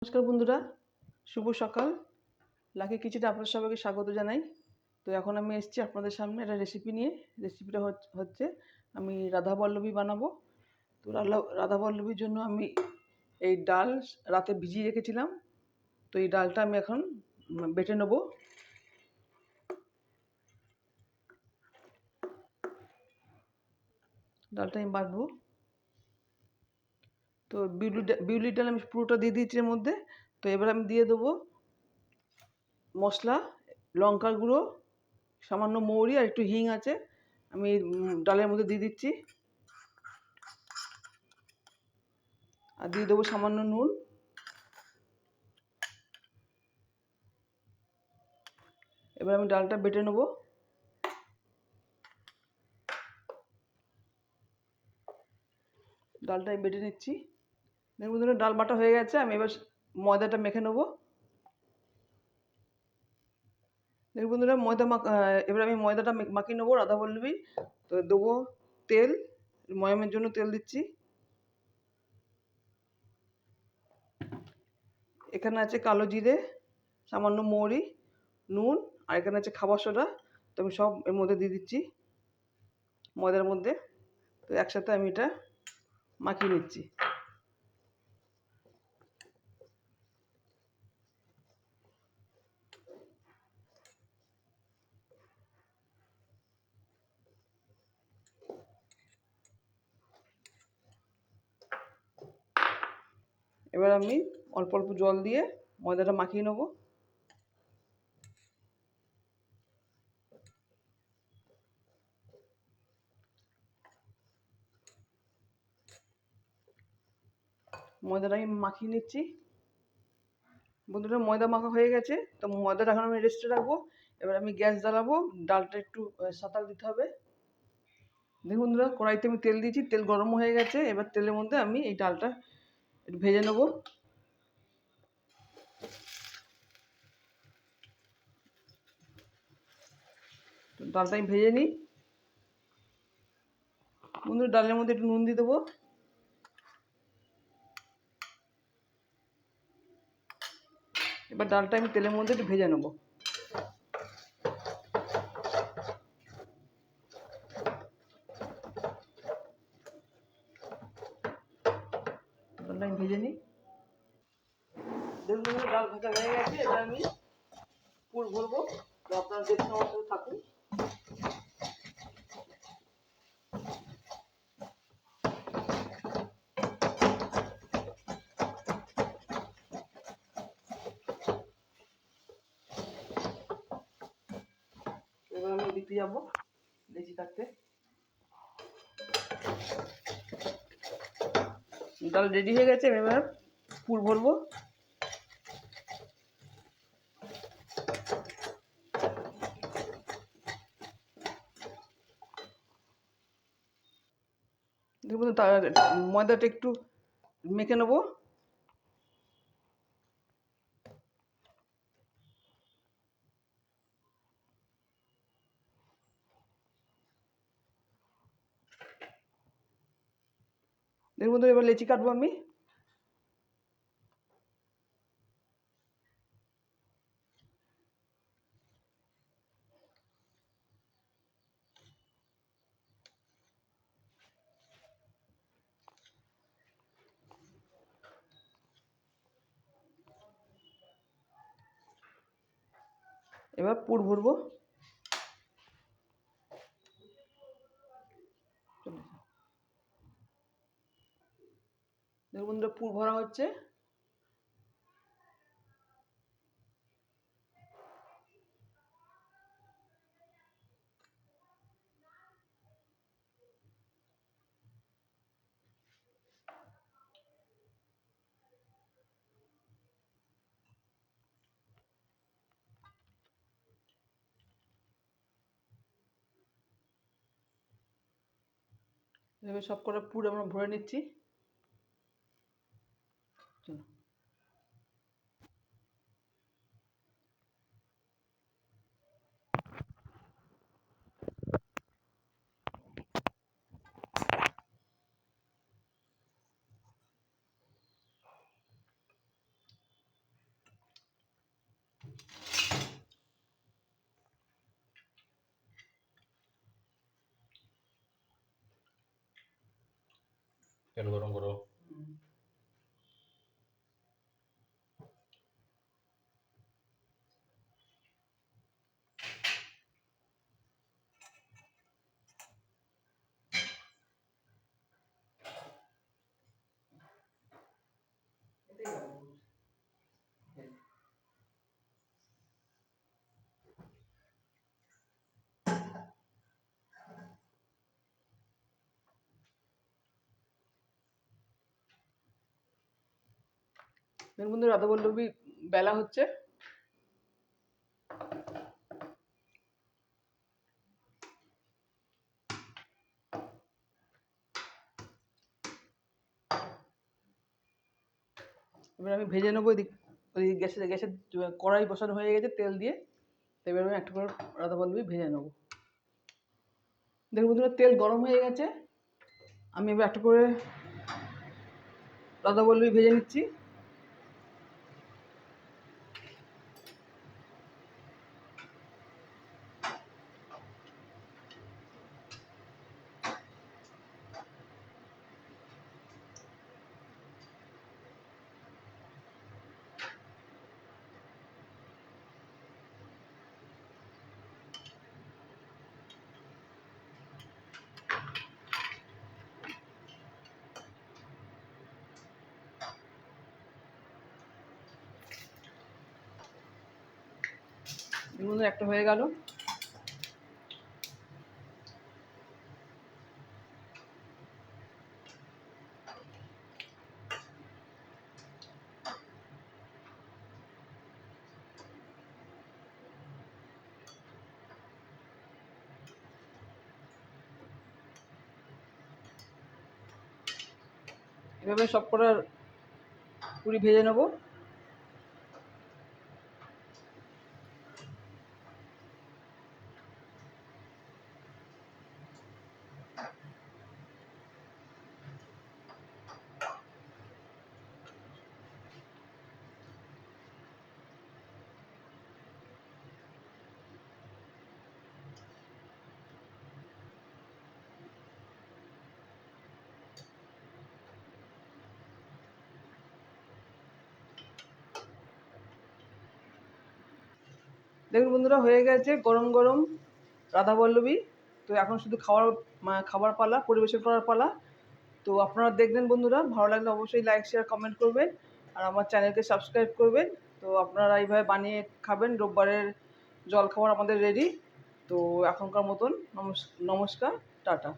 নমস্কার বন্ধুরা, শুভ সকাল। লাকি কিচেনে আপনাদের সবাইকে স্বাগত জানাই। তো এখন আমি এসেছি আপনাদের সামনে একটা রেসিপি নিয়ে। রেসিপিটা হচ্ছে আমি রাধাবল্লভী বানাবো। তো রাধাবল্লভীর জন্য আমি এই ডাল রাতে ভিজিয়ে রেখেছিলাম। তো এই ডালটা আমি এখন বেটে নেব। ডালটা আমি বাটবো। তো বিউলির ডাল আমি পুরোটা দিয়ে দিয়েছি এর মধ্যে। তো এবার আমি দিয়ে দেবো মশলা, লঙ্কার গুঁড়ো, সামান্য মৌরি আর একটু হিং আছে, আমি ডালের মধ্যে দিয়ে দিচ্ছি। আর দিয়ে দেবো সামান্য নুন। এবার আমি ডালটা বেটে নেব। ডালটা আমি বেটে নিচ্ছি। দেখুন বন্ধুরা, ডাল বাটা হয়ে গেছে। আমি এবার ময়দাটা মেখে নেব। দেখুন বন্ধুরা, এবার আমি ময়দাটা মাখিয়ে নেবো রাধাবল্লভী। তো দেবো তেল, ময়ামের জন্য তেল দিচ্ছি। এখানে আছে কালো জিরে, সামান্য মৌরি, নুন, আর এখানে আছে খাবার সোডা। তো আমি সব এর মধ্যে দিয়ে দিচ্ছি, ময়দার মধ্যে। তো একসাথে আমি এটা মাখিয়ে নিচ্ছি। এবার আমি অল্প অল্প জল দিয়ে ময়দাটা মাখিয়ে নেব। ময়দাটা আমি মাখিয়ে নিচ্ছি। বন্ধুরা, ময়দা মাখা হয়ে গেছে। তো ময়দাটা এখন আমি রেস্টে রাখবো। এবার আমি গ্যাস জ্বালাবো। ডালটা একটু সাঁতাল দিতে হবে। দেখুন বন্ধুরা, কড়াইতে আমি তেল দিয়েছি, তেল গরম হয়ে গেছে। এবার তেলের মধ্যে আমি এই ডালটা একটু ভেজে নেব। ডালটা আমি ভেজে নিই। বন্ধুরা, ডালের মধ্যে একটু নুন দিয়ে দেবো। এবার ডালটা আমি তেলের মধ্যে একটু ভেজে নেব। ডালটা আমি ভেজে নিই। দেখুন বন্ধুরা, ডাল ভাজা হয়ে গেছে। এবার আমি পুর ভরবো। তো আপনারা দেখুন, আমার সাথে থাকুন। এবার আমি দিতে যাবো লেচি কাটতে। ডাল রেডি হয়ে গেছে। এবার পুর ভরবো। দেখুন, ময়দাটা একটু মেখে নেবো। দেখুন, এবার লেচি কাটবো আমি। এবার পুর ভরবো। দেখুন বন্ধুরা, পুর ভরা হচ্ছে। এবার সব কটা পুর আমরা ভরে নিচ্ছি। চলো। তেল গরম করো। দেখুন বন্ধু, রাধাবল্লভী বেলা হচ্ছে। এবার আমি ভেজে নেবো। ওই গ্যাসের গ্যাসের কড়াই বসানো হয়ে গেছে তেল দিয়ে। তো এবার আমি একটা করে রাধাবল্লভী ভেজে নেবো। দেখুন বন্ধুরা, তেল গরম হয়ে গেছে। আমি এবার একটা করে রাধাবল্লভী ভেজে নিচ্ছি। বন্ধুরা, একটা হয়ে গেল। এভাবে সব কটা পুরি ভেজে নেবো। দেখুন বন্ধুরা, হয়ে গেছে গরম গরম রাধাবল্লভী। তো এখন শুধু খাবার পালা, পরিবেশন করার পালা। তো আপনারা দেখবেন বন্ধুরা, ভালো লাগলে অবশ্যই লাইক শেয়ার কমেন্ট করবেন আর আমার চ্যানেলকে সাবস্ক্রাইব করবেন। তো আপনারা এইভাবে বানিয়ে খাবেন। রোববারের জলখাবার আমাদের রেডি। তো এখনকার মতন নমস্কার, টাটা।